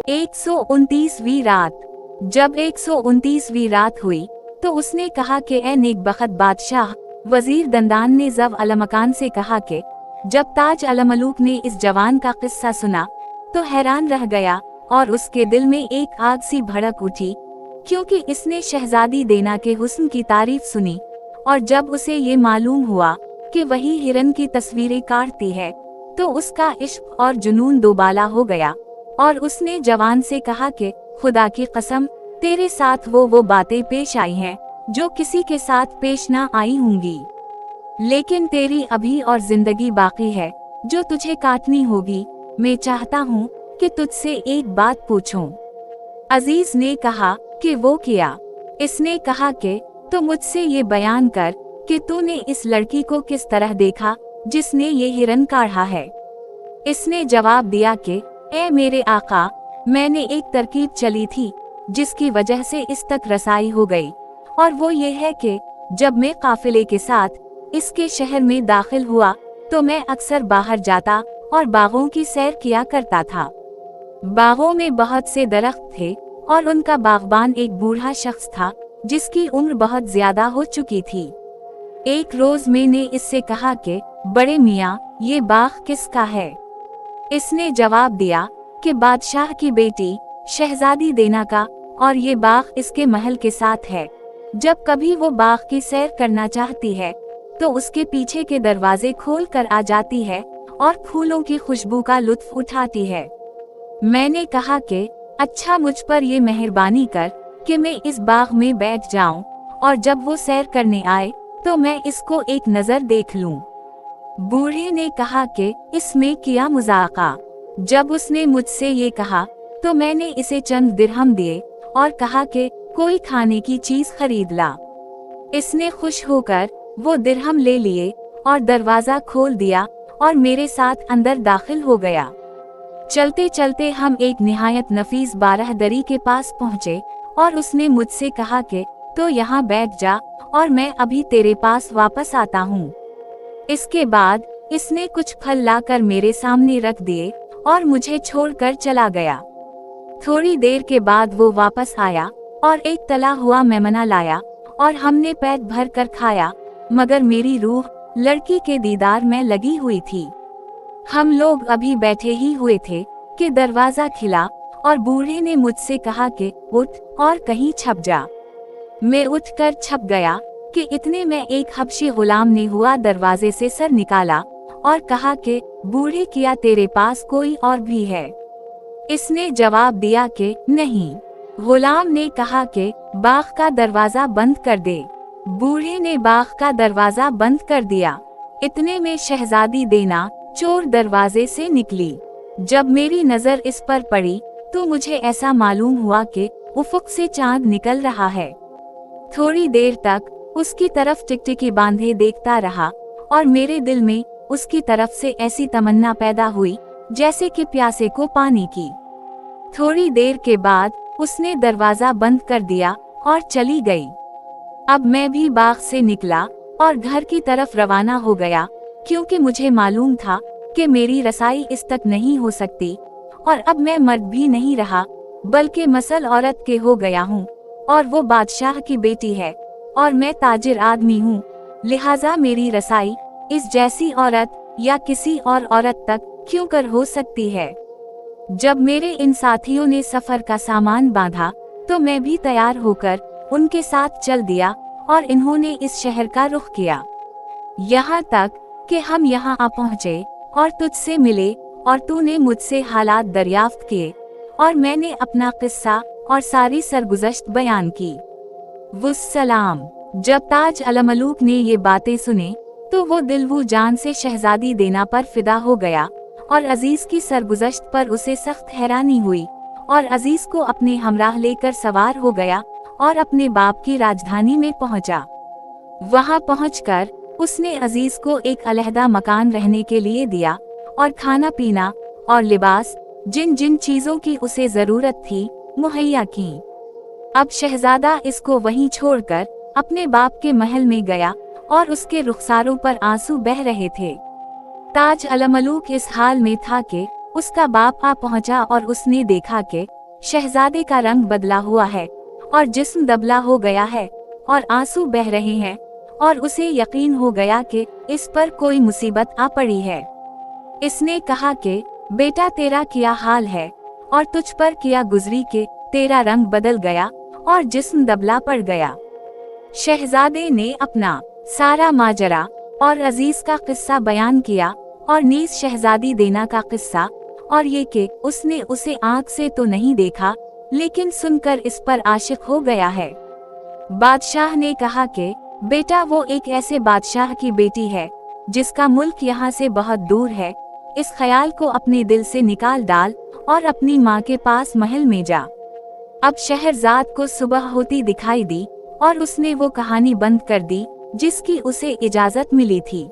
129वीं रात। जब 129वीं रात हुई तो उसने कहा कि ए नेकबख्त बादशाह, वजीर दंदान ने जव अलमकान से कहा कि जब ताज अलमलूक ने इस जवान का किस्सा सुना तो हैरान रह गया और उसके दिल में एक आग सी भड़क उठी, क्योंकि इसने शहजादी देना के हुस्न की तारीफ सुनी। और जब उसे ये मालूम हुआ कि वही हिरन की तस्वीरें काटती है तो उसका इश्क और जुनून दोबाला हो गया और उसने जवान से कहा कि खुदा की कसम, तेरे साथ वो बातें पेश आई हैं जो किसी के साथ पेश ना आई होंगी, लेकिन तेरी अभी और जिंदगी बाकी है जो तुझे काटनी होगी। मैं चाहता हूँ कि तुझसे एक बात पूछूं। अजीज ने कहा कि वो क्या? इसने कहा कि तो मुझसे ये बयान कर कि तूने इस लड़की को किस तरह देखा जिसने ये हिरन काढ़ा है। इसने जवाब दिया कि ए मेरे आका, मैंने एक तरकीब चली थी जिसकी वजह से इस तक रसाई हो गई, और वो ये है कि जब मैं काफिले के साथ इसके शहर में दाखिल हुआ तो मैं अक्सर बाहर जाता और बागों की सैर किया करता था। बागों में बहुत से दरख्त थे और उनका बागबान एक बूढ़ा शख्स था जिसकी उम्र बहुत ज्यादा हो चुकी थी। एक रोज मैंने इससे कहा कि बड़े मियाँ, ये बाग किसका है? इसने जवाब दिया कि बादशाह की बेटी शहजादी देना का, और ये बाग इसके महल के साथ है। जब कभी वो बाग की सैर करना चाहती है तो उसके पीछे के दरवाजे खोल कर आ जाती है और फूलों की खुशबू का लुत्फ उठाती है। मैंने कहा कि अच्छा, मुझ पर ये मेहरबानी कर कि मैं इस बाग में बैठ जाऊं और जब वो सैर करने आए तो मैं इसको एक नजर देख लूं। बूढ़े ने कहा कि इसमें किया मजाका। जब उसने मुझसे ये कहा तो मैंने इसे चंद दिरहम दिए और कहा कि कोई खाने की चीज खरीद ला। इसने खुश होकर वो दिरहम ले लिए और दरवाजा खोल दिया और मेरे साथ अंदर दाखिल हो गया। चलते चलते हम एक निहायत नफीस बारहदरी के पास पहुँचे और उसने मुझसे कहा कि तो यहाँ बैठ जा और मैं अभी तेरे पास वापस आता हूँ। इसके बाद इसने कुछ फल लाकर मेरे सामने रख दिए और मुझे छोड़कर चला गया। थोड़ी देर के बाद वो वापस आया और एक तला हुआ मेमना लाया और हमने पेट भर कर खाया, मगर मेरी रूह लड़की के दीदार में लगी हुई थी। हम लोग अभी बैठे ही हुए थे कि दरवाजा खिला और बूढ़े ने मुझसे कहा कि उठ और कहीं छप जा। मैं उठकर छप गया कि इतने में एक हबशी गुलाम ने हुआ दरवाजे से सर निकाला और कहा कि बूढ़े, क्या तेरे पास कोई और भी है? इसने जवाब दिया कि नहीं। गुलाम ने कहा कि बाग का दरवाजा बंद कर दे। बूढ़े ने बाग का दरवाजा बंद कर दिया। इतने में शहजादी देना चोर दरवाजे से निकली। जब मेरी नजर इस पर पड़ी तो मुझे ऐसा मालूम हुआ कि उफक से चांद निकल रहा है। थोड़ी देर तक उसकी तरफ टिकटिकी बांधे देखता रहा और मेरे दिल में उसकी तरफ से ऐसी तमन्ना पैदा हुई जैसे कि प्यासे को पानी की। थोड़ी देर के बाद उसने दरवाजा बंद कर दिया और चली गई। अब मैं भी बाग से निकला और घर की तरफ रवाना हो गया, क्योंकि मुझे मालूम था कि मेरी रसाई इस तक नहीं हो सकती और अब मैं मर्द भी नहीं रहा बल्कि मसल औरत के हो गया हूँ, और वो बादशाह की बेटी है और मैं ताजिर आदमी हूँ। लिहाजा मेरी रसाई इस जैसी औरत या किसी और औरत तक क्यों कर हो सकती है। जब मेरे इन साथियों ने सफर का सामान बांधा तो मैं भी तैयार होकर उनके साथ चल दिया और इन्होंने इस शहर का रुख किया। यहाँ तक कि हम यहाँ आ पहुँचे और तुझसे मिले और तूने मुझसे हालात दरियाफ्त किए और मैंने अपना किस्सा और सारी सरगुज़श्त बयान की। वुस्सलाम। जब ताज अलमलूक ने ये बातें सुने तो वो दिल वो जान से शहजादी देना पर फिदा हो गया और अजीज की सरगुज़श्त पर उसे सख्त हैरानी हुई और अजीज को अपने हमराह लेकर सवार हो गया और अपने बाप की राजधानी में पहुंचा। वहां पहुंचकर उसने अजीज को एक अलहदा मकान रहने के लिए दिया और खाना पीना और लिबास, जिन जिन चीजों की उसे जरूरत थी, मुहैया की। अब शहजादा इसको वहीं छोड़कर अपने बाप के महल में गया और उसके रुखसारों पर आंसू बह रहे थे। ताज अलमलूक इस हाल में था कि उसका बाप आ पहुंचा और उसने देखा कि शहजादे का रंग बदला हुआ है और जिस्म दबला हो गया है और आंसू बह रहे हैं, और उसे यकीन हो गया कि इस पर कोई मुसीबत आ पड़ी है। इसने कहा कि बेटा तेरा क्या हाल है और तुझ पर क्या गुजरी कि तेरा रंग बदल गया और जिस्म दबला पड़ गया। शहजादे ने अपना सारा माजरा और अजीज का किस्सा बयान किया और नीस शहजादी देना का किस्सा, और ये कि उसने उसे आंख से तो नहीं देखा लेकिन सुनकर इस पर आशिक हो गया है। बादशाह ने कहा कि बेटा वो एक ऐसे बादशाह की बेटी है जिसका मुल्क यहाँ से बहुत दूर है, इस ख्याल को अपने दिल से निकाल डाल और अपनी माँ के पास महल में जा। अब शहरजाद को सुबह होती दिखाई दी और उसने वो कहानी बंद कर दी जिसकी उसे इजाजत मिली थी।